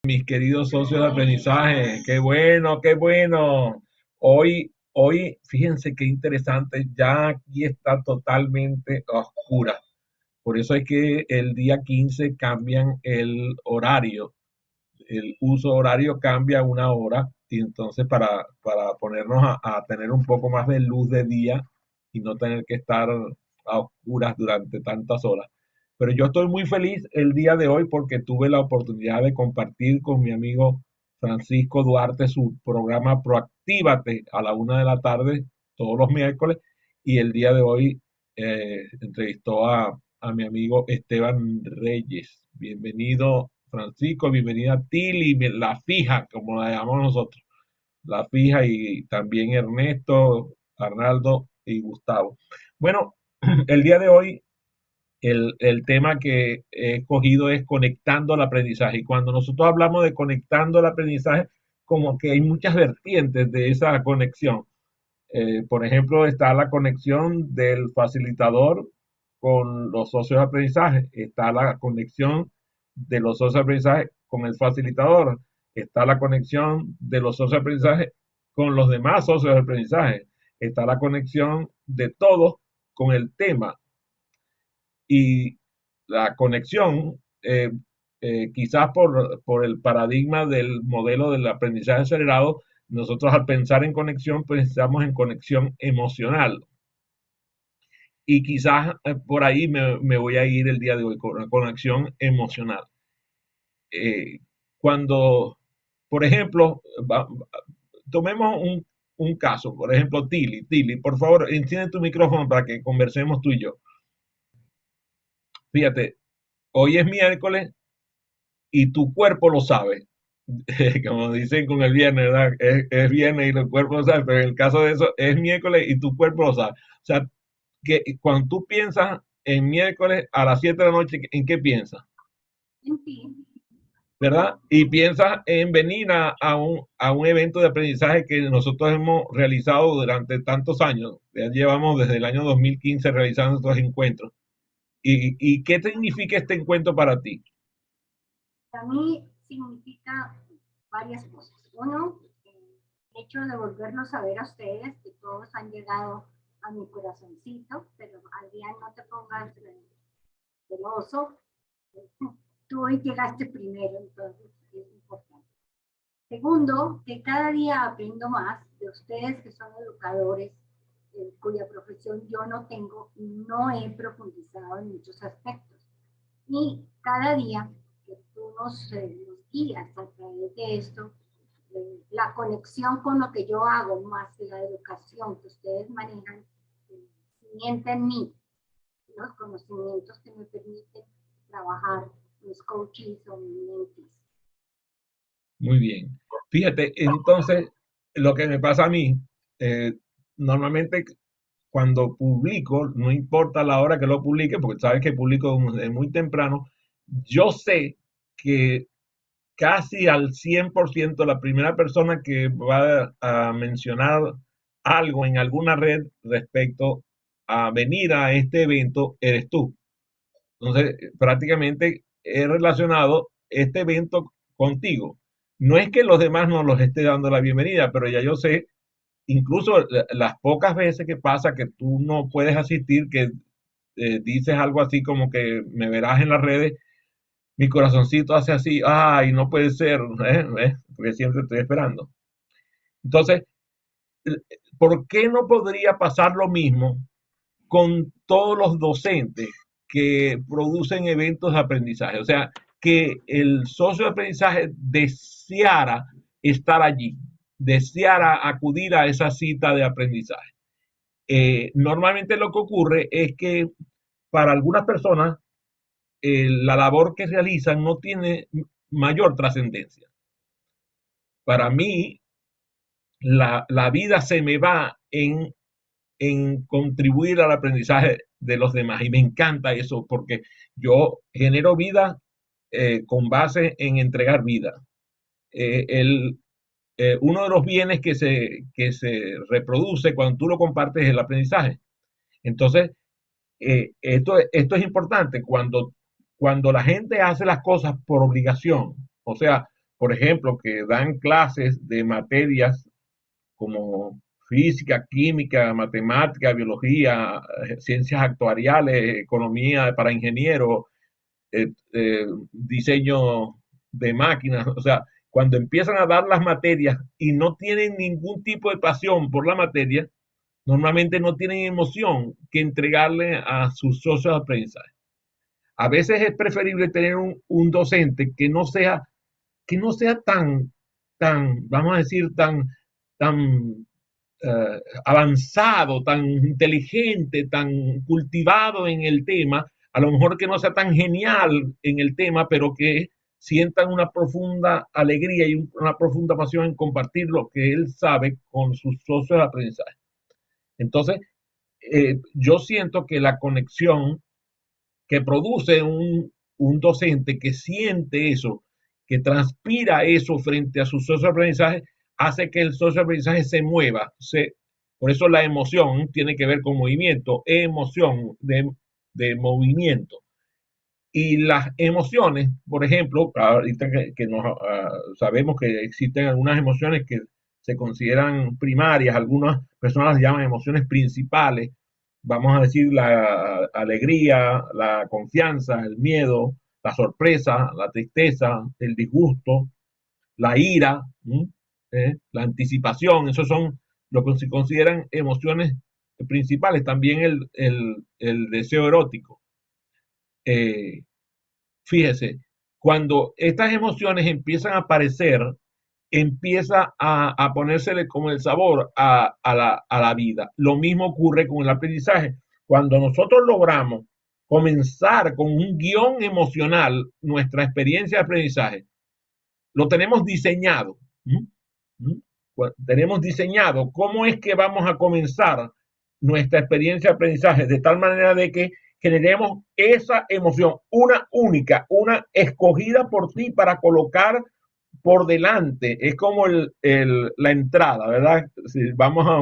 Mis queridos socios de aprendizaje. Qué bueno, qué bueno. Hoy, fíjense qué interesante, ya aquí está totalmente oscura. Por eso es que el día 15 cambian el horario, el uso horario cambia una hora, y entonces para ponernos a tener un poco más de luz de día y no tener que estar a oscuras durante tantas horas. Pero yo estoy muy feliz el día de hoy porque tuve la oportunidad de compartir con mi amigo Francisco Duarte su programa Proactívate a la 1 de la tarde todos los miércoles, y el día de hoy entrevistó a mi amigo Esteban Reyes. Bienvenido, Francisco, bienvenida Tili, la fija, como la llamamos nosotros, la fija, y también Ernesto, Arnaldo y Gustavo. Bueno, el día de hoy el tema que he escogido es conectando el aprendizaje. Y cuando nosotros hablamos de conectando el aprendizaje, como que hay muchas vertientes de esa conexión. Por ejemplo, está la conexión del facilitador con los socios de aprendizaje, está la conexión de los socios de aprendizaje con el facilitador, está la conexión de los socios de aprendizaje con los demás socios de aprendizaje, está la conexión de todos con el tema, y la conexión, quizás por el paradigma del modelo del aprendizaje acelerado, nosotros al pensar en conexión pensamos en conexión emocional. Y quizás por ahí me voy a ir el día de hoy con una conexión emocional. Eh, Cuando, por ejemplo, tomemos un caso, por ejemplo, Tili, por favor, enciende tu micrófono para que conversemos tú y yo. Fíjate, hoy es miércoles y tu cuerpo lo sabe. Como dicen con el viernes, ¿verdad? Es viernes y el cuerpo lo sabe, pero en el caso de eso es miércoles y tu cuerpo lo sabe. O sea, que cuando tú piensas en miércoles a las 7 de la noche, ¿en qué piensas? En ti. ¿Verdad? Y piensas en venir a un evento de aprendizaje que nosotros hemos realizado durante tantos años. Ya llevamos desde el año 2015 realizando estos encuentros. ¿Y qué significa este encuentro para ti? Para mí significa varias cosas. Uno, el hecho de volverlos a ver a ustedes, que todos han llegado a mi corazoncito, pero al día no te pongas celoso. Tú hoy llegaste primero, entonces es importante. Segundo, que cada día aprendo más de ustedes que son educadores, cuya profesión yo no tengo y no he profundizado en muchos aspectos. Y cada día que tú nos guías a través de esto, la conexión con lo que yo hago, más de la educación que ustedes manejan, cimienta en mí los conocimientos que me permiten trabajar mis coaches o mis mentees. Muy bien. Fíjate, entonces, lo que me pasa a mí, eh, normalmente cuando publico, no importa la hora que lo publique, porque sabes que publico desde muy temprano, yo sé que casi al 100% la primera persona que va a mencionar algo en alguna red respecto a venir a este evento eres tú. Entonces, prácticamente he relacionado este evento contigo. No es que los demás no los esté dando la bienvenida, pero ya yo sé, incluso las pocas veces que pasa que tú no puedes asistir, que dices algo así como que me verás en las redes, mi corazoncito hace así, ay, no puede ser, porque siempre estoy esperando. Entonces, ¿por qué no podría pasar lo mismo con todos los docentes que producen eventos de aprendizaje? O sea, que el socio de aprendizaje deseara estar allí, deseara acudir a esa cita de aprendizaje. Normalmente lo que ocurre es que para algunas personas la labor que realizan no tiene mayor trascendencia. Para mí, la vida se me va en contribuir al aprendizaje de los demás. Y me encanta eso porque yo genero vida con base en entregar vida. Uno de los bienes que se reproduce cuando tú lo compartes es el aprendizaje. Entonces, esto es importante cuando la gente hace las cosas por obligación. O sea, por ejemplo, que dan clases de materias como física, química, matemática, biología, ciencias actuariales, economía para ingenieros, diseño de máquinas, o sea, cuando empiezan a dar las materias y no tienen ningún tipo de pasión por la materia, normalmente no tienen emoción que entregarle a sus socios de aprendizaje. A veces es preferible tener un docente que no sea vamos a decir, tan avanzado, tan inteligente, tan cultivado en el tema, a lo mejor que no sea tan genial en el tema, pero que sientan una profunda alegría y una profunda pasión en compartir lo que él sabe con sus socios de aprendizaje. Entonces, yo siento que la conexión que produce docente que siente eso, que transpira eso frente a su socio de aprendizaje, hace que el socio de aprendizaje se mueva. Por eso la emoción tiene que ver con movimiento, emoción de movimiento. Y las emociones, por ejemplo, ahorita que sabemos que existen algunas emociones que se consideran primarias, algunas personas las llaman emociones principales, vamos a decir la alegría, la confianza, el miedo, la sorpresa, la tristeza, el disgusto, la ira, la anticipación, esos son lo que se consideran emociones principales, también el deseo erótico. Eh, Fíjese, cuando estas emociones empiezan a aparecer, empieza a ponérsele como el sabor a la vida. Lo mismo ocurre con el aprendizaje. Cuando nosotros logramos comenzar con un guión emocional nuestra experiencia de aprendizaje, lo tenemos diseñado. Tenemos diseñado cómo es que vamos a comenzar nuestra experiencia de aprendizaje de tal manera de que generemos esa emoción, una única, una escogida por ti para colocar por delante. Es como la entrada, ¿verdad? Si vamos a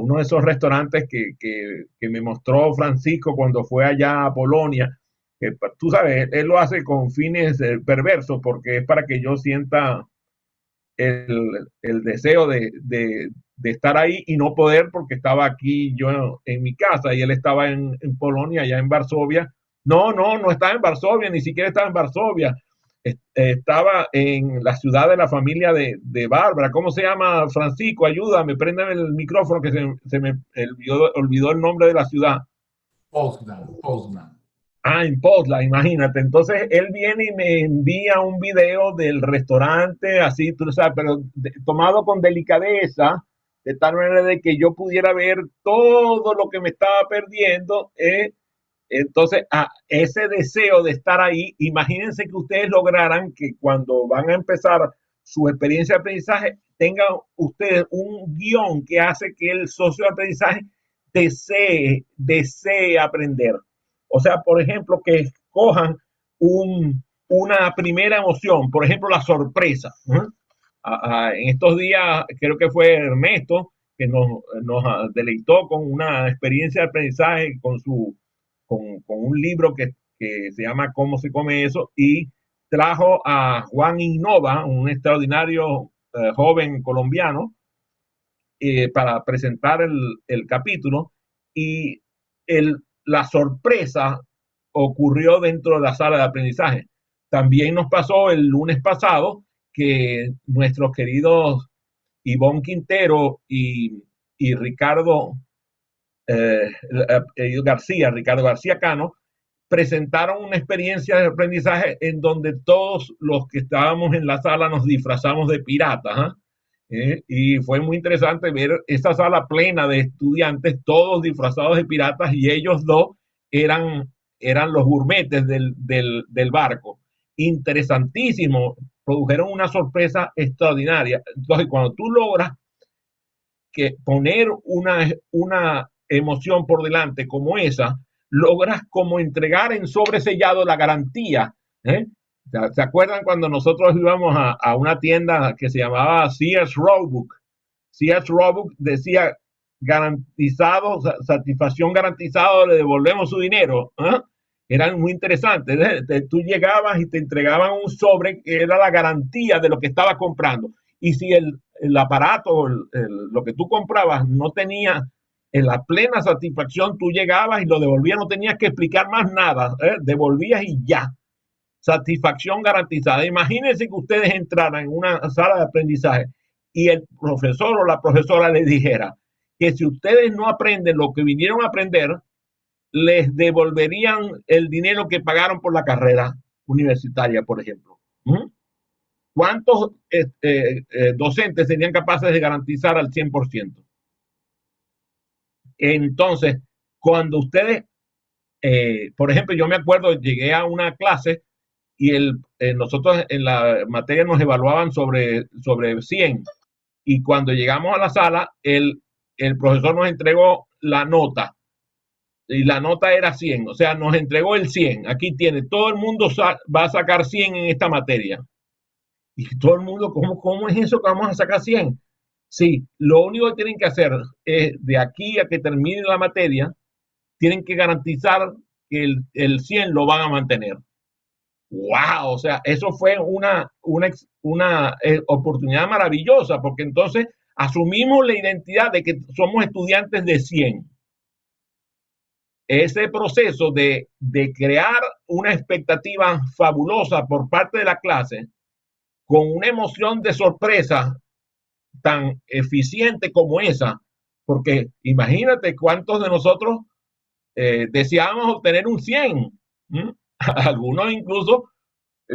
uno de esos restaurantes que me mostró Francisco cuando fue allá a Polonia, que tú sabes, él lo hace con fines perversos porque es para que yo sienta el deseo de estar ahí y no poder porque estaba aquí yo en mi casa y él estaba en Polonia, allá en Varsovia. No estaba en Varsovia, ni siquiera estaba en Varsovia. Estaba en la ciudad de la familia de Bárbara. ¿Cómo se llama, Francisco? Ayúdame, préndame el micrófono que se me olvidó el nombre de la ciudad. Poznan. Ah, en Postla, imagínate. Entonces él viene y me envía un video del restaurante, así, tú sabes, pero tomado con delicadeza, de tal manera de que yo pudiera ver todo lo que me estaba perdiendo. Entonces, ese deseo de estar ahí, imagínense que ustedes lograran que cuando van a empezar su experiencia de aprendizaje, tengan ustedes un guión que hace que el socio de aprendizaje desee aprender. O sea, por ejemplo, que escojan una primera emoción, por ejemplo, la sorpresa. En estos días, creo que fue Ernesto que nos deleitó con una experiencia de aprendizaje con un libro que se llama ¿Cómo se come eso? Y trajo a Juan Innova, un extraordinario joven colombiano, para presentar el capítulo y la sorpresa ocurrió dentro de la sala de aprendizaje. También nos pasó el lunes pasado que nuestros queridos Ivonne Quintero y Ricardo Ricardo García Cano, presentaron una experiencia de aprendizaje en donde todos los que estábamos en la sala nos disfrazamos de piratas. Y fue muy interesante ver esa sala plena de estudiantes, todos disfrazados de piratas, y ellos dos eran los gourmetes del barco. Interesantísimo, produjeron una sorpresa extraordinaria. Entonces, cuando tú logras que poner una emoción por delante como esa, logras como entregar en sobresellado la garantía. ¿Se acuerdan cuando nosotros íbamos a una tienda que se llamaba Sears Roebuck? Sears Roebuck decía garantizado, satisfacción garantizado, le devolvemos su dinero. Eran muy interesantes. Tú llegabas y te entregaban un sobre que era la garantía de lo que estabas comprando. Y si el aparato, lo que tú comprabas no tenía en la plena satisfacción, tú llegabas y lo devolvías, no tenías que explicar más nada, devolvías y ya. Satisfacción garantizada. Imagínense que ustedes entraran en una sala de aprendizaje y el profesor o la profesora les dijera que si ustedes no aprenden lo que vinieron a aprender, les devolverían el dinero que pagaron por la carrera universitaria, por ejemplo. ¿Mm? ¿Cuántos docentes serían capaces de garantizar al 100%? Entonces, cuando ustedes, por ejemplo, yo me acuerdo, llegué a una clase y nosotros en la materia nos evaluaban sobre 100 y cuando llegamos a la sala, el profesor nos entregó la nota y la nota era 100, o sea, nos entregó el 100. Aquí tiene, todo el mundo va a sacar 100 en esta materia. Y todo el mundo, ¿cómo es eso que vamos a sacar 100? Sí, lo único que tienen que hacer es, de aquí a que termine la materia, tienen que garantizar que el 100 lo van a mantener. ¡Wow! O sea, eso fue una oportunidad maravillosa, porque entonces asumimos la identidad de que somos estudiantes de 100. Ese proceso de crear una expectativa fabulosa por parte de la clase, con una emoción de sorpresa tan eficiente como esa, porque imagínate cuántos de nosotros deseábamos obtener un 100. ¿Mm? Algunos incluso,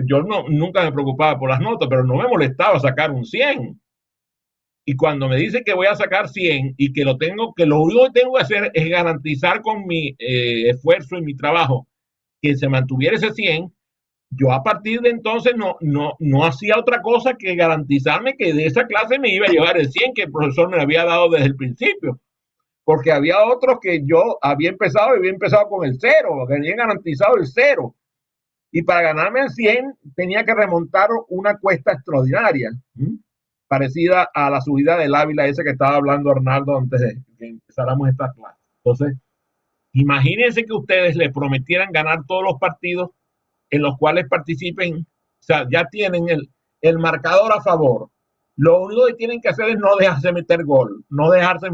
yo nunca me preocupaba por las notas, pero no me molestaba sacar un 100. Y cuando me dice que voy a sacar 100 y que lo único que tengo que hacer es garantizar con mi esfuerzo y mi trabajo que se mantuviera ese 100, yo a partir de entonces no hacía otra cosa que garantizarme que de esa clase me iba a llevar el 100 que el profesor me había dado desde el principio. Porque había otros que yo había empezado con el cero, que habían garantizado el cero. Y para ganarme el 100 tenía que remontar una cuesta extraordinaria, parecida a la subida del Ávila, ese que estaba hablando Arnaldo antes de que empezáramos esta clase. Entonces, imagínense que ustedes le prometieran ganar todos los partidos en los cuales participen, o sea, ya tienen el marcador a favor. Lo único que tienen que hacer es no dejarse meter gol, no dejarse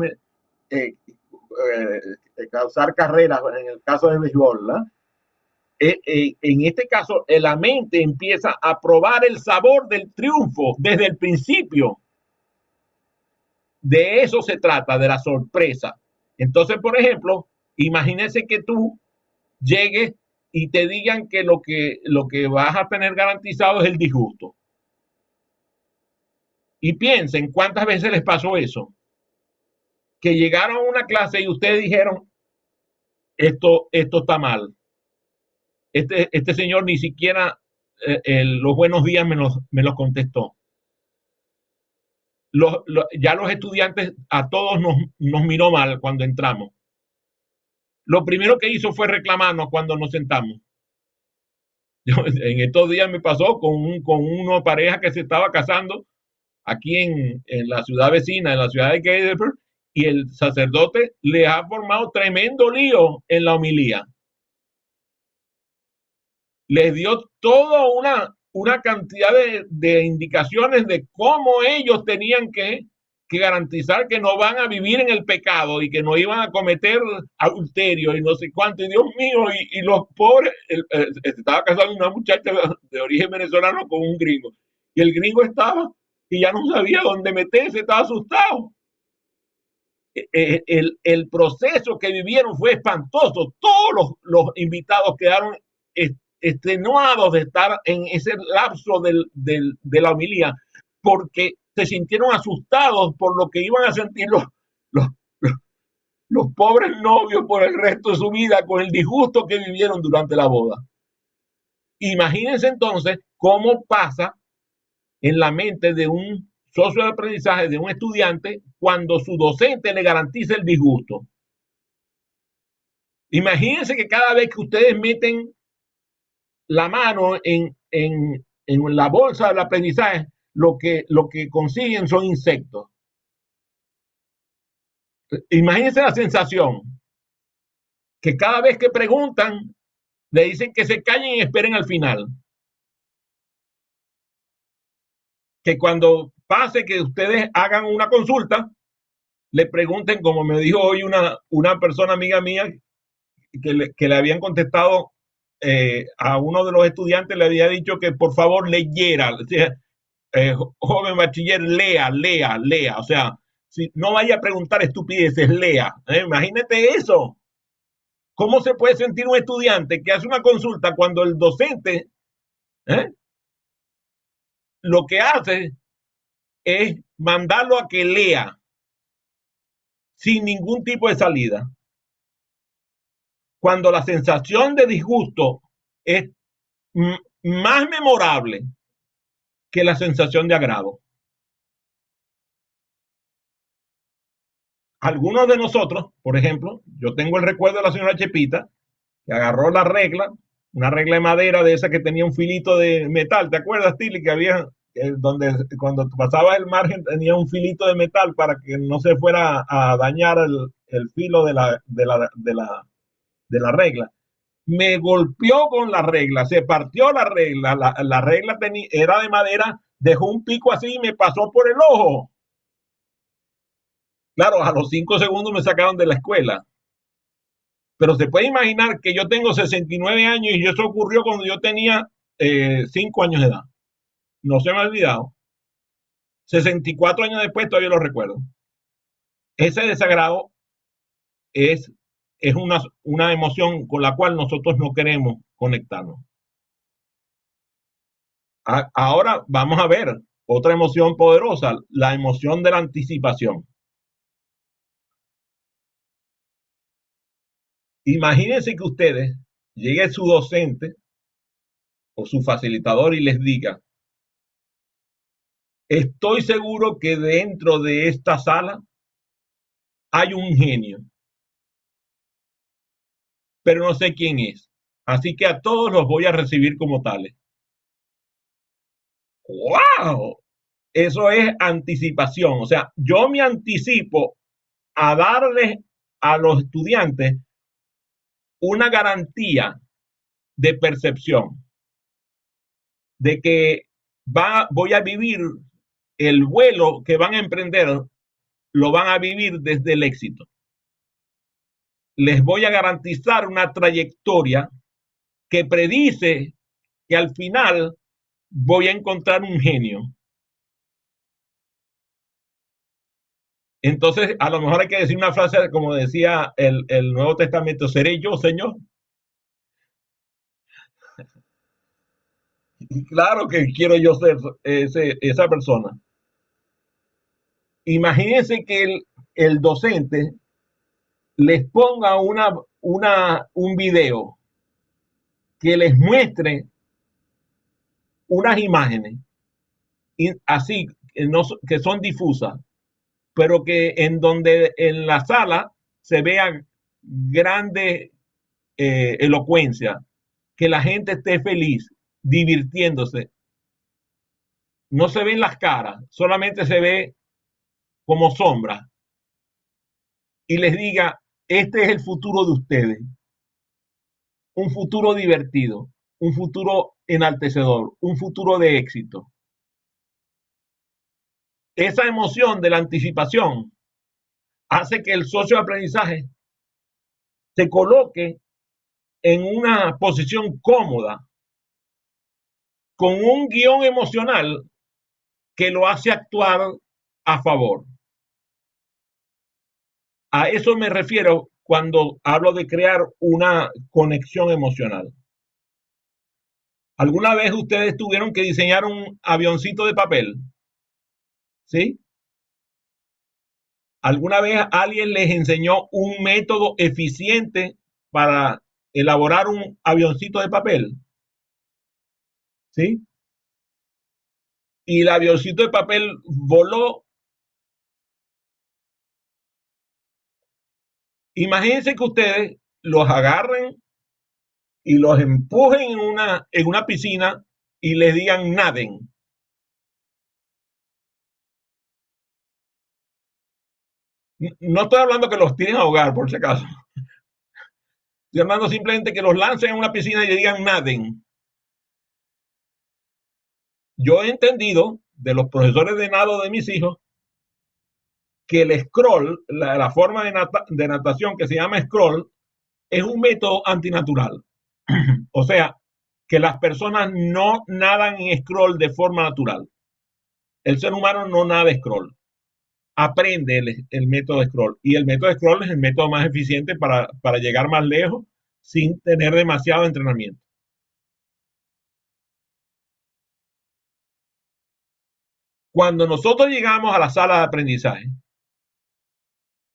causar carreras en el caso del béisbol, ¿no? En este caso, la mente empieza a probar el sabor del triunfo desde el principio. De eso se trata, de la sorpresa. Entonces, por ejemplo, imagínense que tú llegues y te digan que lo que vas a tener garantizado es el disgusto. Y piensen cuántas veces les pasó eso. Que llegaron a una clase y ustedes dijeron, esto está mal. Este señor ni siquiera los buenos días me los contestó. Ya los estudiantes a todos nos miró mal cuando entramos. Lo primero que hizo fue reclamarnos cuando nos sentamos. En estos días me pasó con una pareja que se estaba casando aquí en la ciudad vecina, en la ciudad de Gettysburg, y el sacerdote le ha formado tremendo lío en la homilía. Les dio toda una cantidad de indicaciones de cómo ellos tenían que garantizar que no van a vivir en el pecado y que no iban a cometer adulterio y no sé cuánto. Y Dios mío, y los pobres, estaba casado una muchacha de origen venezolano con un gringo. Y el gringo estaba y ya no sabía dónde meterse, estaba asustado. El proceso que vivieron fue espantoso. Todos los invitados quedaron extenuados de estar en ese lapso de la homilía, porque se sintieron asustados por lo que iban a sentir los, los pobres novios por el resto de su vida con el disgusto que vivieron durante la boda. Imagínense entonces cómo pasa en la mente de un socio de aprendizaje, de un estudiante, cuando su docente le garantiza el disgusto. Imagínense que cada vez que ustedes meten la mano en la bolsa del aprendizaje, lo que consiguen son insectos. Imagínense la sensación que cada vez que preguntan, le dicen que se callen y esperen al final. Que cuando pase que ustedes hagan una consulta, le pregunten, como me dijo hoy una persona amiga mía, que le habían contestado a uno de los estudiantes, le había dicho que por favor leyera, o sea, joven bachiller, lea, o sea, si no vaya a preguntar estupideces, lea. Imagínate eso. ¿Cómo se puede sentir un estudiante que hace una consulta cuando el docente eh, lo que hace es mandarlo a que lea sin ningún tipo de salida? Cuando la sensación de disgusto es más memorable que la sensación de agrado. Algunos de nosotros, por ejemplo, yo tengo el recuerdo de la señora Chepita, que agarró la regla, una regla de madera de esa que tenía un filito de metal. ¿Te acuerdas, Tilly, que había donde cuando pasaba el margen tenía un filito de metal para que no se fuera a dañar el filo de la regla? Me golpeó con la regla, se partió la regla, la regla era de madera, dejó un pico así y me pasó por el ojo. Claro, a los 5 segundos me sacaron de la escuela. Pero se puede imaginar que yo tengo 69 años y eso ocurrió cuando yo tenía 5 años de edad. No se me ha olvidado. 64 años después todavía lo recuerdo. Ese desagrado es, es una emoción con la cual nosotros no queremos conectarnos. Ahora vamos a ver otra emoción poderosa, la emoción de la anticipación. Imagínense que ustedes llegue su docente o su facilitador y les diga, estoy seguro que dentro de esta sala hay un genio, pero no sé quién es. Así que a todos los voy a recibir como tales. ¡Wow! Eso es anticipación. O sea, yo me anticipo a darles a los estudiantes una garantía de percepción, de que voy a vivir el vuelo que van a emprender, lo van a vivir desde el éxito. Les voy a garantizar una trayectoria que predice que al final voy a encontrar un genio. Entonces, a lo mejor hay que decir una frase como decía el Nuevo Testamento, ¿seré yo, Señor? Y claro que quiero yo ser esa persona. Imagínense que el docente les ponga un video que les muestre unas imágenes así que son difusas, pero que en donde en la sala se vea grande elocuencia, que la gente esté feliz, divirtiéndose. No se ven las caras, solamente se ve como sombra. Y les diga, este es el futuro de ustedes. Un futuro divertido, un futuro enaltecedor, un futuro de éxito. Esa emoción de la anticipación hace que el socio de aprendizaje se coloque en una posición cómoda, con un guión emocional que lo hace actuar a favor. A eso me refiero cuando hablo de crear una conexión emocional. ¿Alguna vez ustedes tuvieron que diseñar un avioncito de papel? ¿Sí? ¿Alguna vez alguien les enseñó un método eficiente para elaborar un avioncito de papel? ¿Sí? Y el avioncito de papel voló. Imagínense que ustedes los agarren y los empujen en una piscina y les digan naden. No estoy hablando que los tiren a ahogar, por si acaso. Estoy hablando simplemente que los lancen en una piscina y le digan naden. Yo he entendido de los profesores de nado de mis hijos que el scroll, la forma de natación que se llama scroll, es un método antinatural. O sea, que las personas no nadan en scroll de forma natural. El ser humano no nada scroll. Aprende el método de scroll. Y el método de scroll es el método más eficiente para llegar más lejos sin tener demasiado entrenamiento. Cuando nosotros llegamos a la sala de aprendizaje,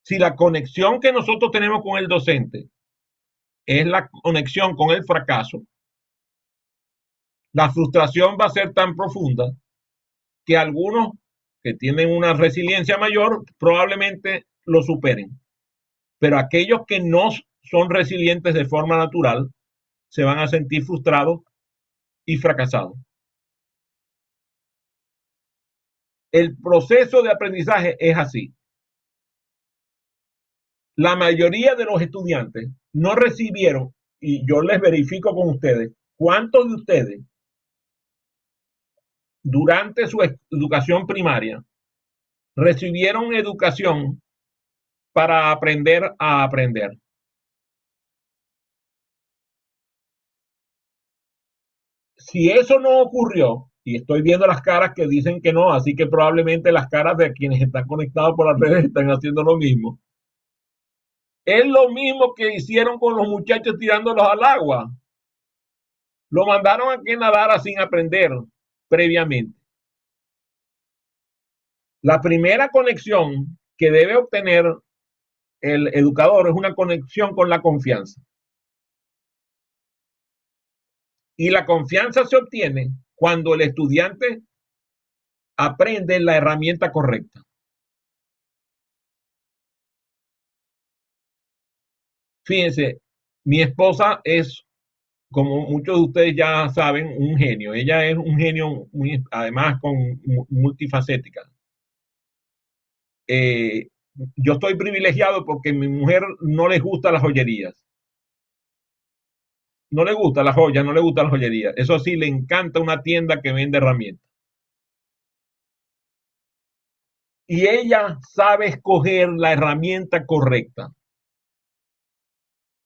si la conexión que nosotros tenemos con el docente es la conexión con el fracaso, la frustración va a ser tan profunda que algunos que tienen una resiliencia mayor probablemente lo superen. Pero aquellos que no son resilientes de forma natural se van a sentir frustrados y fracasados. El proceso de aprendizaje es así. La mayoría de los estudiantes no recibieron, y yo les verifico con ustedes, ¿cuántos de ustedes durante su educación primaria recibieron educación para aprender a aprender? Si eso no ocurrió, y estoy viendo las caras que dicen que no, así que probablemente las caras de quienes están conectados por las redes están haciendo lo mismo. Es lo mismo que hicieron con los muchachos tirándolos al agua. Lo mandaron a que nadara sin aprender previamente. La primera conexión que debe obtener el educador es una conexión con la confianza. Y la confianza se obtiene cuando el estudiante aprende la herramienta correcta. Fíjense, mi esposa es, como muchos de ustedes ya saben, un genio. Ella es un genio, además, multifacética. Yo estoy privilegiado porque a mi mujer no le gustan las joyerías. No le gusta la joya, no le gusta la joyería. Eso sí, le encanta una tienda que vende herramientas. Y ella sabe escoger la herramienta correcta.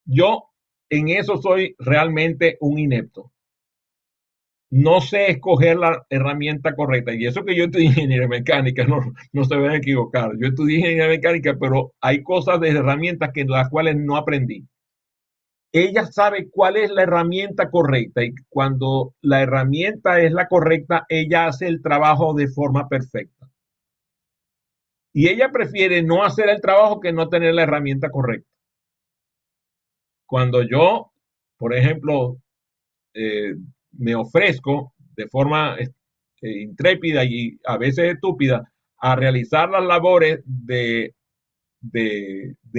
Yo en eso soy realmente un inepto. No sé escoger la herramienta correcta. Y eso que yo estudié ingeniería mecánica, no se van a equivocar. Yo estudié ingeniería mecánica, pero hay cosas de herramientas que las cuales no aprendí. Ella sabe cuál es la herramienta correcta y cuando la herramienta es la correcta, ella hace el trabajo de forma perfecta. Y ella prefiere no hacer el trabajo que no tener la herramienta correcta. Cuando yo, por ejemplo, me ofrezco de forma intrépida y a veces estúpida a realizar las labores de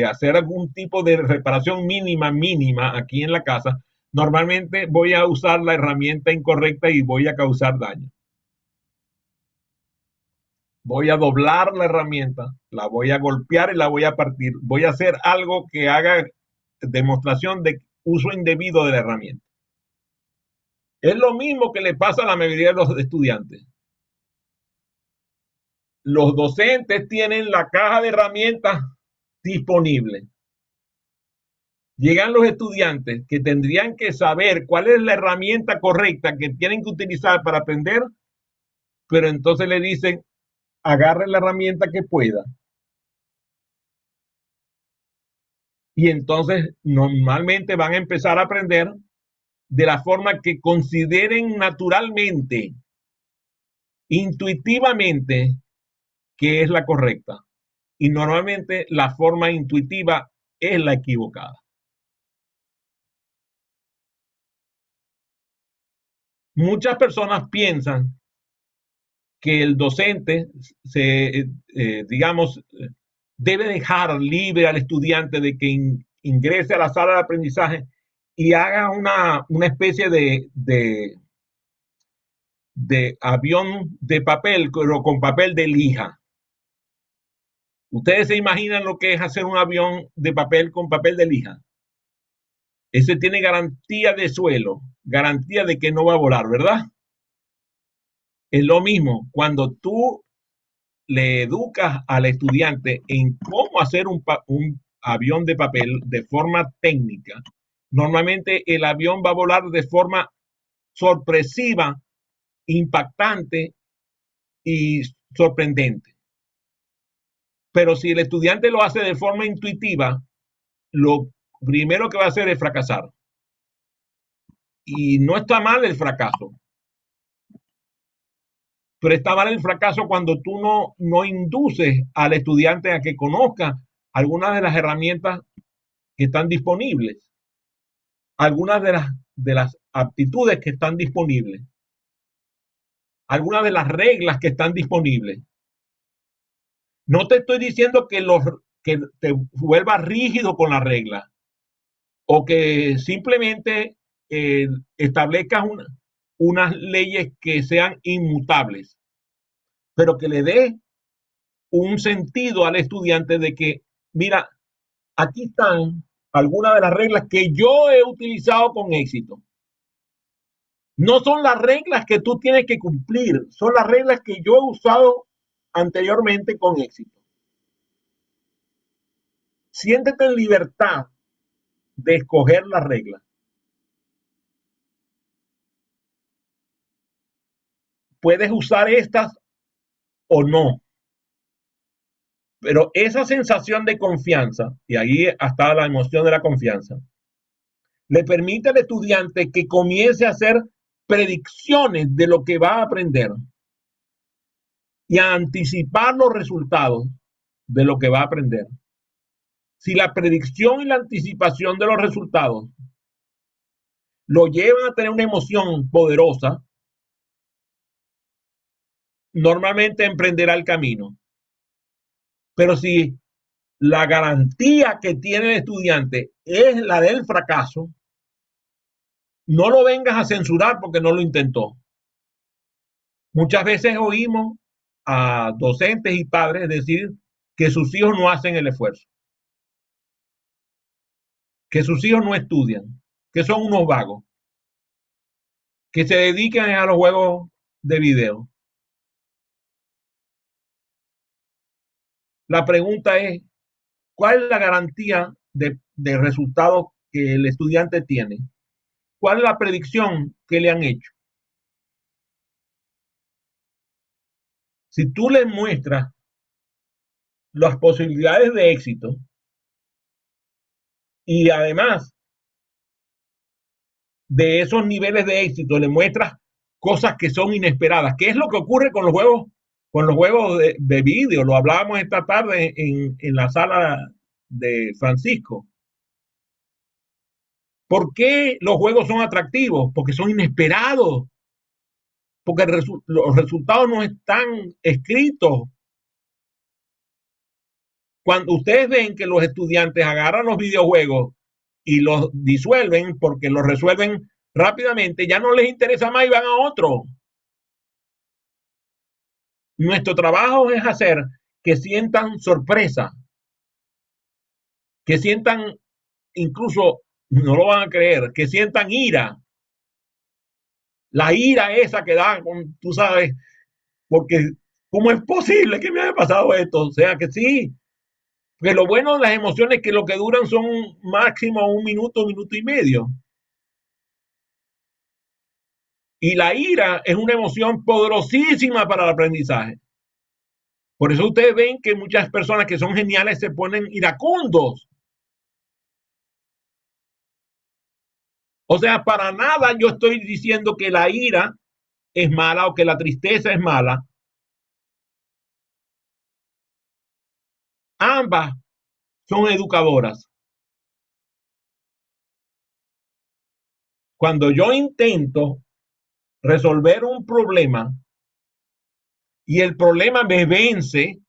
hacer algún tipo de reparación mínima aquí en la casa, normalmente voy a usar la herramienta incorrecta y voy a causar daño. Voy a doblar la herramienta, la voy a golpear y la voy a partir. Voy a hacer algo que haga demostración de uso indebido de la herramienta. Es lo mismo que le pasa a la mayoría de los estudiantes. Los docentes tienen la caja de herramientas disponible. Llegan los estudiantes que tendrían que saber cuál es la herramienta correcta que tienen que utilizar para aprender, pero entonces le dicen, agarre la herramienta que pueda. Y entonces normalmente van a empezar a aprender de la forma que consideren naturalmente, intuitivamente, que es la correcta. Y normalmente la forma intuitiva es la equivocada. Muchas personas piensan que el docente digamos, debe dejar libre al estudiante de que ingrese a la sala de aprendizaje y haga una especie de avión de papel, pero con papel de lija. ¿Ustedes se imaginan lo que es hacer un avión de papel con papel de lija? Ese tiene garantía de suelo, garantía de que no va a volar, ¿verdad? Es lo mismo cuando tú le educas al estudiante en cómo hacer un avión de papel de forma técnica. Normalmente el avión va a volar de forma sorpresiva, impactante y sorprendente. Pero si el estudiante lo hace de forma intuitiva, lo primero que va a hacer es fracasar. Y no está mal el fracaso, pero está mal el fracaso cuando tú no induces al estudiante a que conozca algunas de las herramientas que están disponibles, algunas de las aptitudes que están disponibles, algunas de las reglas que están disponibles. No te estoy diciendo que te vuelvas rígido con las reglas o que simplemente establezcas unas leyes que sean inmutables, pero que le dé un sentido al estudiante de que, mira, aquí están algunas de las reglas que yo he utilizado con éxito. No son las reglas que tú tienes que cumplir, son las reglas que yo he usado anteriormente con éxito. Siéntete en libertad de escoger las reglas. Puedes usar estas o no, pero esa sensación de confianza, y ahí está la emoción de la confianza, le permite al estudiante que comience a hacer predicciones de lo que va a aprender y a anticipar los resultados de lo que va a aprender. Si la predicción y la anticipación de los resultados lo llevan a tener una emoción poderosa, normalmente emprenderá el camino. Pero si la garantía que tiene el estudiante es la del fracaso, no lo vengas a censurar porque no lo intentó. Muchas veces oímos a docentes y padres decir que sus hijos no hacen el esfuerzo, que sus hijos no estudian, que son unos vagos, que se dedican a los juegos de video. La pregunta es, ¿cuál es la garantía de resultados que el estudiante tiene? ¿Cuál es la predicción que le han hecho? Si tú le muestras las posibilidades de éxito y además de esos niveles de éxito le muestras cosas que son inesperadas, ¿qué es lo que ocurre con los juegos de vídeo? Lo hablábamos esta tarde en la sala de Francisco. ¿Por qué los juegos son atractivos? Porque son inesperados, porque los resultados no están escritos. Cuando ustedes ven que los estudiantes agarran los videojuegos y los disuelven porque los resuelven rápidamente, ya no les interesa más y van a otro. Nuestro trabajo es hacer que sientan sorpresa, que sientan, incluso, no lo van a creer, que sientan ira. La ira esa que da, tú sabes, porque ¿cómo es posible que me haya pasado esto? O sea que sí, que lo bueno de las emociones es que lo que duran son máximo un minuto y medio. Y la ira es una emoción poderosísima para el aprendizaje. Por eso ustedes ven que muchas personas que son geniales se ponen iracundos. O sea, para nada yo estoy diciendo que la ira es mala o que la tristeza es mala. Ambas son educadoras. Cuando yo intento resolver un problema y el problema me vence,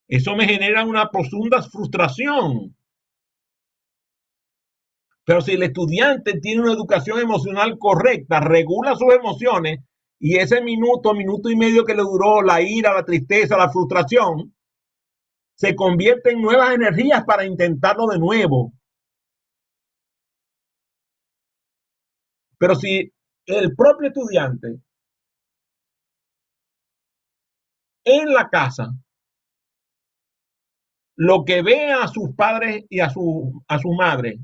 eso me genera una profunda frustración. Pero si el estudiante tiene una educación emocional correcta, regula sus emociones y ese minuto y medio que le duró la ira, la tristeza, la frustración, se convierte en nuevas energías para intentarlo de nuevo. Pero si el propio estudiante en la casa lo que ve a sus padres y a su madre,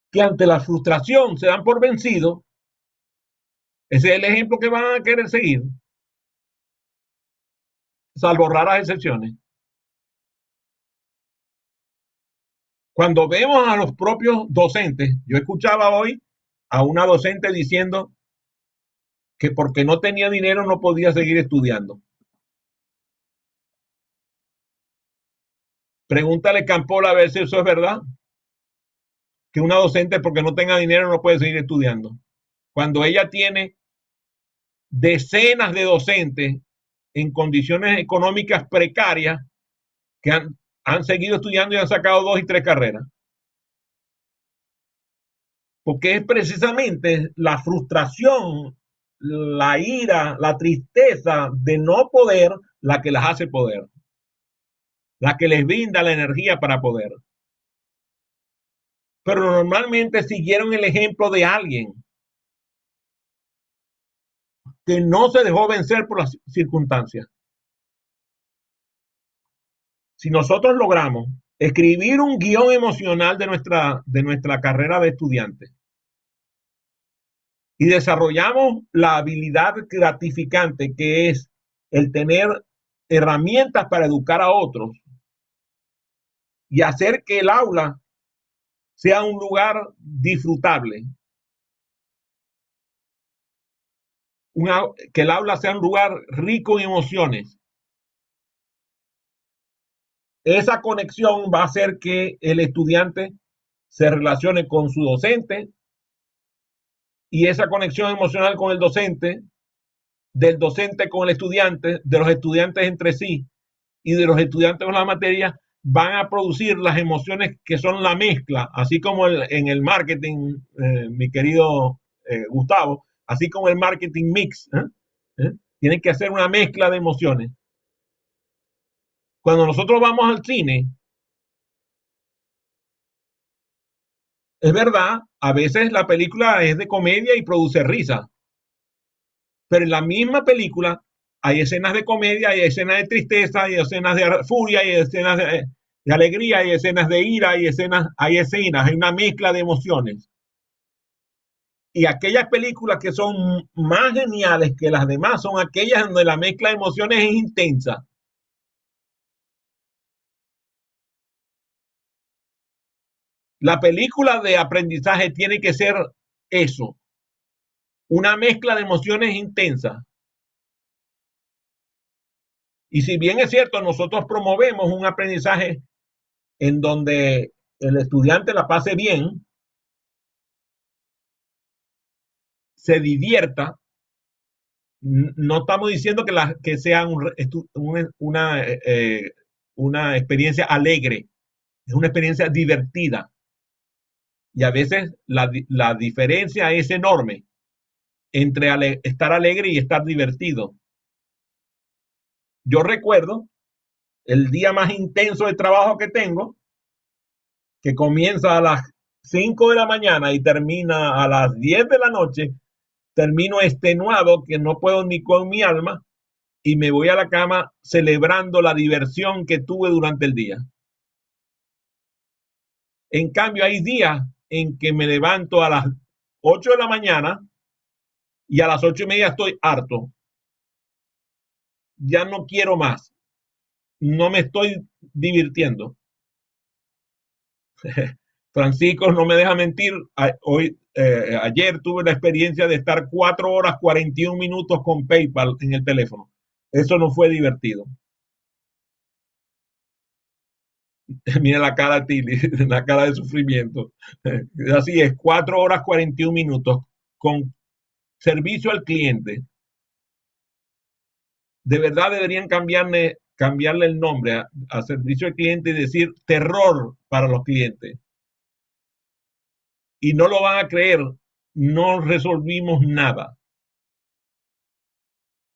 que ante la frustración se dan por vencidos, ese es el ejemplo que van a querer seguir, salvo raras excepciones. Cuando vemos a los propios docentes, yo escuchaba hoy a una docente diciendo que porque no tenía dinero no podía seguir estudiando. Pregúntale Campola a ver si eso es verdad, que una docente porque no tenga dinero no puede seguir estudiando. Cuando ella tiene decenas de docentes en condiciones económicas precarias que han seguido estudiando y han sacado 2 y 3 carreras. Porque es precisamente la frustración, la ira, la tristeza de no poder la que las hace poder, la que les brinda la energía para poder. Pero normalmente siguieron el ejemplo de alguien que no se dejó vencer por las circunstancias. Si nosotros logramos escribir un guión emocional de nuestra carrera de estudiante y desarrollamos la habilidad gratificante que es el tener herramientas para educar a otros y hacer que el aula sea un lugar disfrutable, que el aula sea un lugar rico en emociones. Esa conexión va a hacer que el estudiante se relacione con su docente y esa conexión emocional con el docente, del docente con el estudiante, de los estudiantes entre sí y de los estudiantes con la materia, van a producir las emociones que son la mezcla, así como en el marketing, mi querido Gustavo, así como el marketing mix. Tienen que hacer una mezcla de emociones. Cuando nosotros vamos al cine, es verdad, a veces la película es de comedia y produce risa, pero en la misma película hay escenas de comedia, hay escenas de tristeza, hay escenas de furia, hay escenas de alegría, hay escenas de ira, hay una mezcla de emociones. Y aquellas películas que son más geniales que las demás son aquellas donde la mezcla de emociones es intensa. La película de aprendizaje tiene que ser eso, una mezcla de emociones intensa. Y si bien es cierto, nosotros promovemos un aprendizaje en donde el estudiante la pase bien, se divierta, no estamos diciendo que sea una experiencia alegre, es una experiencia divertida. Y a veces la diferencia es enorme entre estar alegre y estar divertido. Yo recuerdo el día más intenso de trabajo que tengo, que comienza a las 5 de la mañana y termina a las 10 de la noche, termino extenuado que no puedo ni con mi alma y me voy a la cama celebrando la diversión que tuve durante el día. En cambio, hay días en que me levanto a las 8 de la mañana y a las 8:30 estoy harto. Ya no quiero más. No me estoy divirtiendo. Francisco no me deja mentir. Ayer tuve la experiencia de estar 4 horas 41 minutos con PayPal en el teléfono. Eso no fue divertido. Mira la cara de Tilly, la cara de sufrimiento. Así es, 4 horas 41 minutos con servicio al cliente. De verdad deberían cambiarle el nombre a servicio al cliente y decir terror para los clientes. Y no lo van a creer, no resolvimos nada.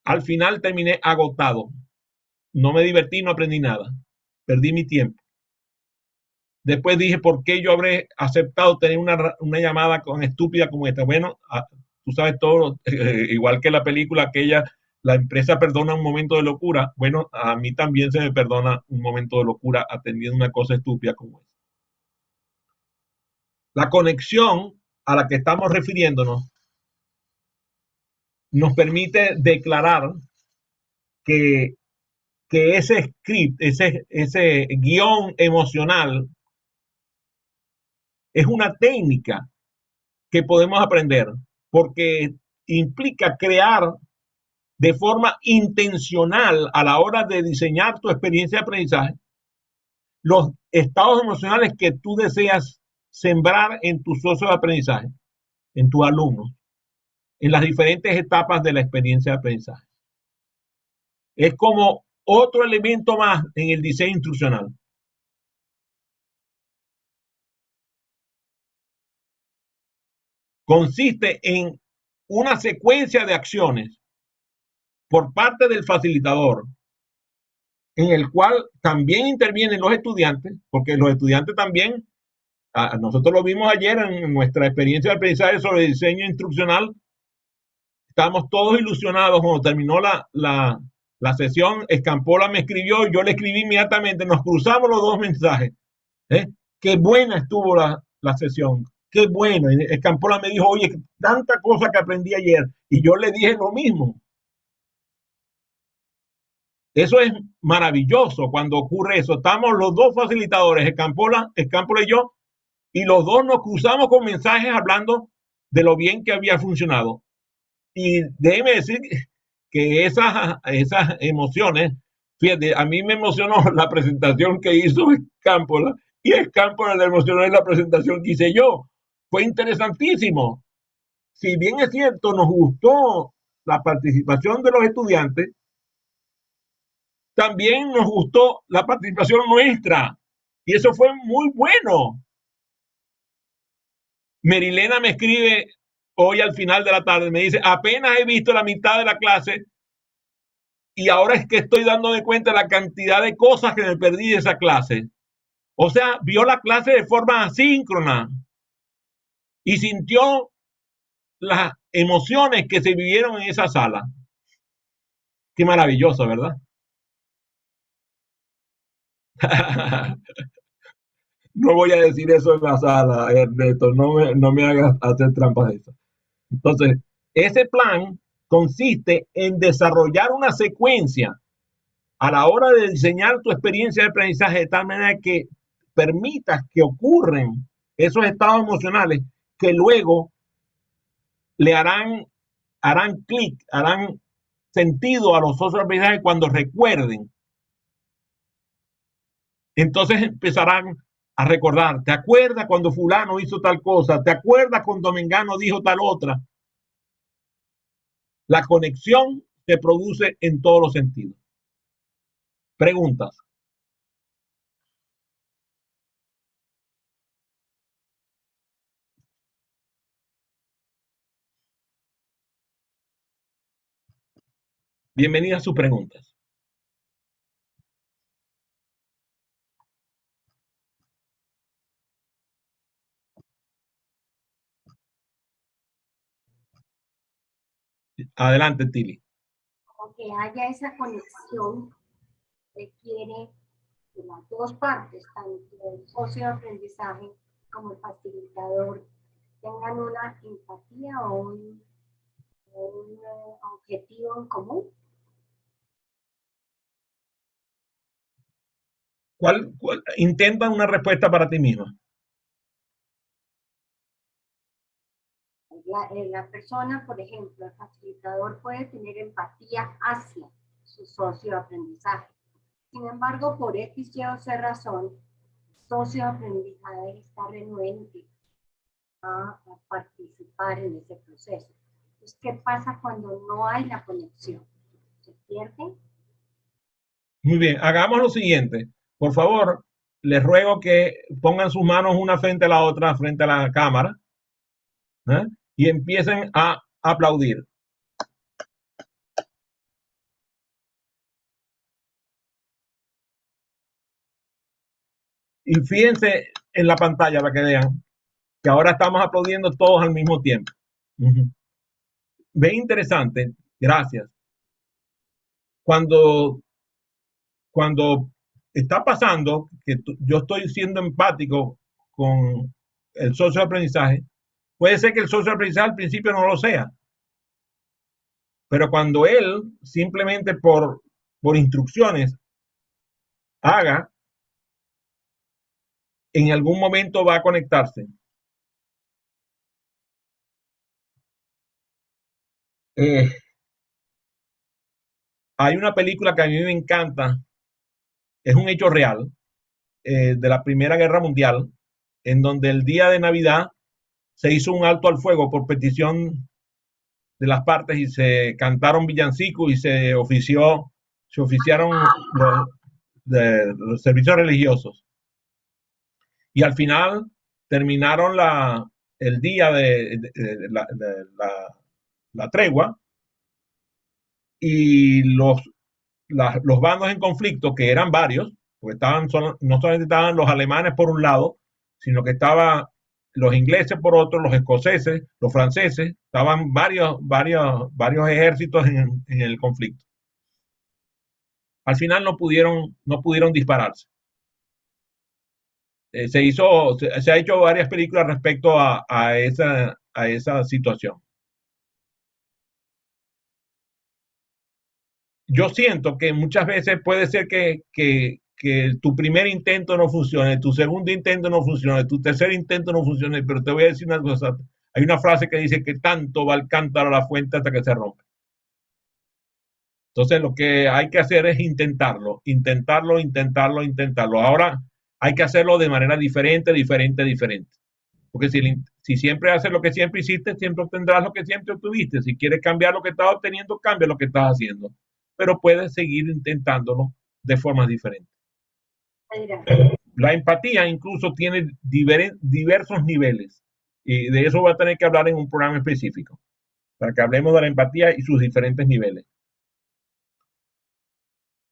Al final terminé agotado. No me divertí, no aprendí nada. Perdí mi tiempo. Después dije, ¿por qué yo habré aceptado tener una llamada con estúpida como esta? Bueno, tú sabes todo, igual que la película aquella, la empresa perdona un momento de locura. Bueno, a mí también se me perdona un momento de locura atendiendo una cosa estúpida como esta. La conexión a la que estamos refiriéndonos nos permite declarar que, que ese script, ese guión emocional, es una técnica que podemos aprender porque implica crear de forma intencional a la hora de diseñar tu experiencia de aprendizaje los estados emocionales que tú deseas sembrar en tus socios de aprendizaje, en tus alumnos, en las diferentes etapas de la experiencia de aprendizaje. Es como otro elemento más en el diseño instruccional. Consiste en una secuencia de acciones por parte del facilitador, en el cual también intervienen los estudiantes, porque los estudiantes también, nosotros lo vimos ayer en nuestra experiencia de aprendizaje sobre diseño instruccional, estábamos todos ilusionados cuando terminó la sesión. Escampola me escribió, yo le escribí inmediatamente, nos cruzamos los dos mensajes. Qué buena estuvo la sesión, qué bueno. Escampola me dijo, oye, tanta cosa que aprendí ayer, y yo le dije lo mismo. Eso es maravilloso cuando ocurre eso. Estamos los dos facilitadores, Escampola y yo, y los dos nos cruzamos con mensajes hablando de lo bien que había funcionado. Y déjeme decir que esas emociones, fíjate, a mí me emocionó la presentación que hizo Escampola y Escampola le emocionó la presentación que hice yo. Fue interesantísimo. Si bien es cierto, nos gustó la participación de los estudiantes, también nos gustó la participación nuestra. Y eso fue muy bueno. Merilena me escribe hoy al final de la tarde, me dice, apenas he visto la mitad de la clase y ahora es que estoy dándome cuenta de la cantidad de cosas que me perdí de esa clase. O sea, vio la clase de forma asíncrona y sintió las emociones que se vivieron en esa sala. Qué maravilloso, ¿verdad? No voy a decir eso en la sala, Ernesto, no me hagas hacer trampas de eso. Entonces, ese plan consiste en desarrollar una secuencia a la hora de diseñar tu experiencia de aprendizaje de tal manera que permitas que ocurren esos estados emocionales que luego le harán clic, harán sentido a los socios de aprendizaje cuando recuerden. Entonces empezarán a recordar, ¿te acuerdas cuando fulano hizo tal cosa? ¿Te acuerdas cuando Mengano dijo tal otra? La conexión se produce en todos los sentidos. Preguntas. Bienvenidas a sus preguntas. Adelante, Tili. Aunque haya esa conexión, requiere de las dos partes, tanto el socio de aprendizaje como el facilitador, tengan una empatía o un objetivo en común. Intenta una respuesta para ti misma. La persona, por ejemplo, el facilitador puede tener empatía hacia su socio de aprendizaje. Sin embargo, por X, Y o C razón, el socio de aprendizaje está renuente a participar en ese proceso. Entonces, ¿qué pasa cuando no hay la conexión? ¿Se pierde? Muy bien, hagamos lo siguiente. Por favor, les ruego que pongan sus manos una frente a la otra, frente a la cámara, ¿eh? Y empiecen a aplaudir. Y fíjense en la pantalla para que vean que ahora estamos aplaudiendo todos al mismo tiempo. Ve interesante, gracias. Cuando está pasando que yo estoy siendo empático con el socio de aprendizaje, puede ser que el socio de aprendizaje al principio no lo sea, pero cuando él simplemente por instrucciones haga, en algún momento va a conectarse. Hay una película que a mí me encanta, es un hecho real, de la Primera Guerra Mundial, en donde el día de Navidad se hizo un alto al fuego por petición de las partes y se cantaron villancicos y se oficiaron los servicios religiosos. Y al final terminaron el día de la tregua y los bandos en conflicto, que eran varios, porque no solamente estaban los alemanes por un lado, sino que estaban los ingleses por otro, los escoceses, los franceses, estaban varios ejércitos en el conflicto. Al final no pudieron dispararse. Se ha hecho varias películas respecto a esa situación. Yo siento que muchas veces puede ser que tu primer intento no funcione, tu segundo intento no funcione, tu tercer intento no funcione, pero te voy a decir una cosa. Hay una frase que dice que tanto va el cántaro a la fuente hasta que se rompe. Entonces lo que hay que hacer es intentarlo. Ahora hay que hacerlo de manera diferente. Porque si siempre haces lo que siempre hiciste, siempre obtendrás lo que siempre obtuviste. Si quieres cambiar lo que estás obteniendo, cambia lo que estás haciendo. Pero puedes seguir intentándolo de formas diferentes. La empatía incluso tiene diversos niveles. Y de eso voy a tener que hablar en un programa específico, para que hablemos de la empatía y sus diferentes niveles.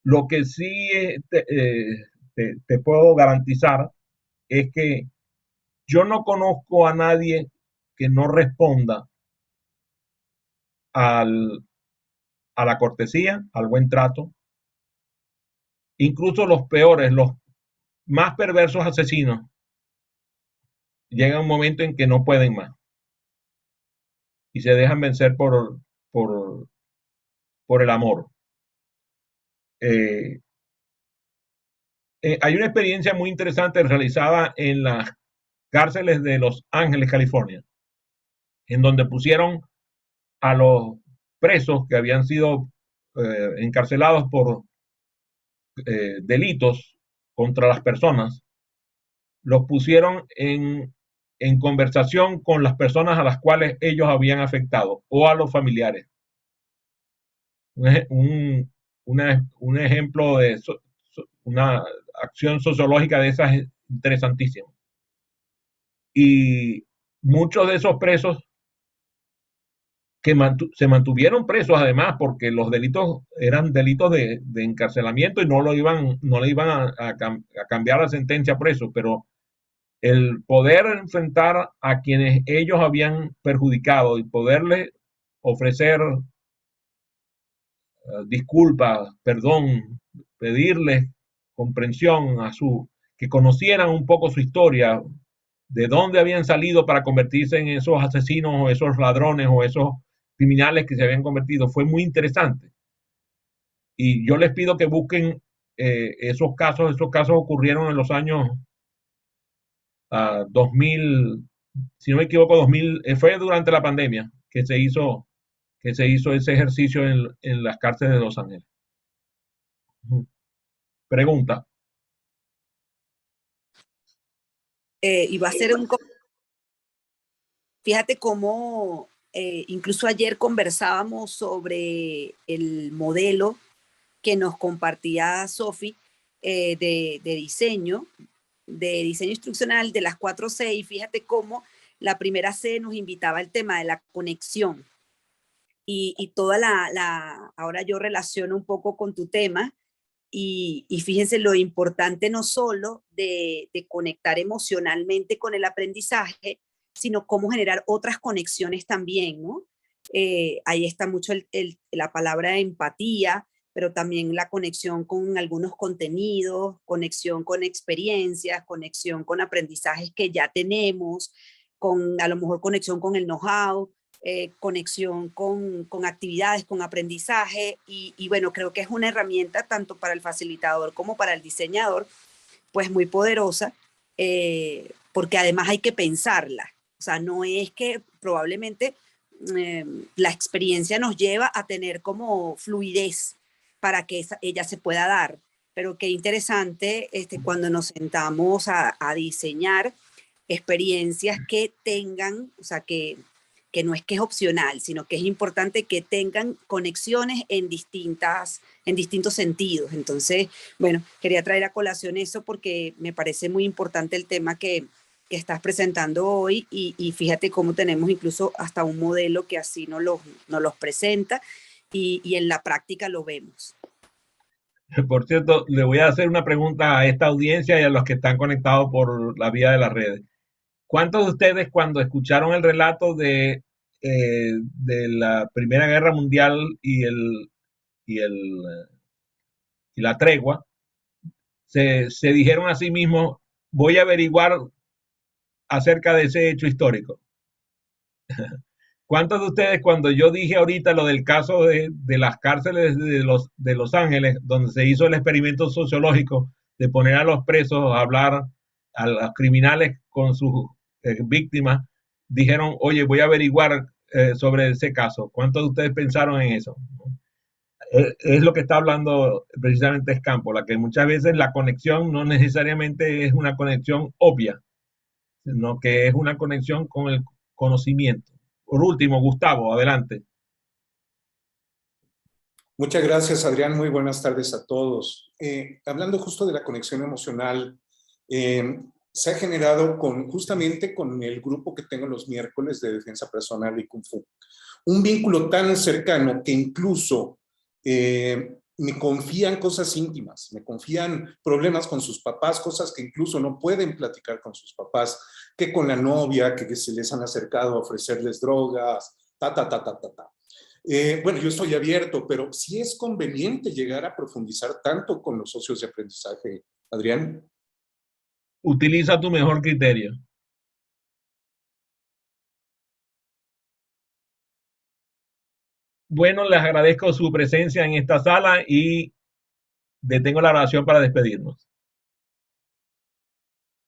Lo que sí te puedo garantizar es que yo no conozco a nadie que no responda a la cortesía, al buen trato. Incluso los peores, los más perversos asesinos, llega un momento en que no pueden más y se dejan vencer por el amor. Hay una experiencia muy interesante realizada en las cárceles de Los Ángeles, California, en donde pusieron a los presos que habían sido encarcelados por delitos contra las personas, los pusieron en conversación con las personas a las cuales ellos habían afectado o a los familiares. Un ejemplo de una acción sociológica de esas interesantísima. Y muchos de esos presos que se mantuvieron presos además porque los delitos eran delitos de encarcelamiento y no le iban a cambiar la sentencia por eso, pero el poder enfrentar a quienes ellos habían perjudicado y poderles ofrecer disculpas, perdón, pedirles comprensión que conocieran un poco su historia, de dónde habían salido para convertirse en esos asesinos o esos ladrones o esos criminales que se habían convertido, fue muy interesante. Y yo les pido que busquen esos casos ocurrieron en los años 2000, si no me equivoco, 2000, fue durante la pandemia que se hizo ese ejercicio en las cárceles de Los Ángeles. Pregunta. Y va a ser fíjate cómo incluso ayer conversábamos sobre el modelo que nos compartía Sofi de diseño instruccional de las 4C, y fíjate cómo la primera C nos invitaba al tema de la conexión. Y toda ahora yo relaciono un poco con tu tema, y fíjense lo importante no solo de conectar emocionalmente con el aprendizaje, sino cómo generar otras conexiones también, ¿no? Ahí está mucho la palabra empatía, pero también la conexión con algunos contenidos, conexión con experiencias, conexión con aprendizajes que ya tenemos, con a lo mejor conexión con el know-how, conexión con actividades, con aprendizaje y bueno, creo que es una herramienta tanto para el facilitador como para el diseñador, pues muy poderosa, porque además hay que pensarla. O sea, no es que probablemente la experiencia nos lleva a tener como fluidez para que ella se pueda dar. Pero qué interesante cuando nos sentamos a diseñar experiencias que tengan, o sea, que no es que es opcional, sino que es importante que tengan conexiones en distintos sentidos. Entonces, bueno, quería traer a colación eso porque me parece muy importante el tema que estás presentando hoy y fíjate cómo tenemos incluso hasta un modelo que así nos los presenta y en la práctica lo vemos. Por cierto, le voy a hacer una pregunta a esta audiencia y a los que están conectados por la vía de las redes. ¿Cuántos de ustedes cuando escucharon el relato de la Primera Guerra Mundial y, el, y la tregua, se dijeron a sí mismos, voy a averiguar acerca de ese hecho histórico? ¿Cuántos de ustedes cuando yo dije ahorita lo del caso de las cárceles de Los Ángeles, donde se hizo el experimento sociológico de poner a los presos a hablar, a los criminales con sus víctimas, dijeron, oye, voy a averiguar sobre ese caso? ¿Cuántos de ustedes pensaron en eso? Es lo que está hablando precisamente Scampo, la que muchas veces la conexión no necesariamente es una conexión obvia, sino que es una conexión con el conocimiento. Por último, Gustavo, adelante. Muchas gracias, Adrián. Muy buenas tardes a todos. Hablando justo de la conexión emocional, se ha generado justamente con el grupo que tengo los miércoles de defensa personal y Kung Fu, un vínculo tan cercano que incluso me confían cosas íntimas, me confían problemas con sus papás, cosas que incluso no pueden platicar con sus papás, que con la novia, que se les han acercado a ofrecerles drogas, bueno, yo estoy abierto, pero sí es conveniente llegar a profundizar tanto con los socios de aprendizaje, Adrián. Utiliza tu mejor criterio. Bueno, les agradezco su presencia en esta sala y detengo la grabación para despedirnos.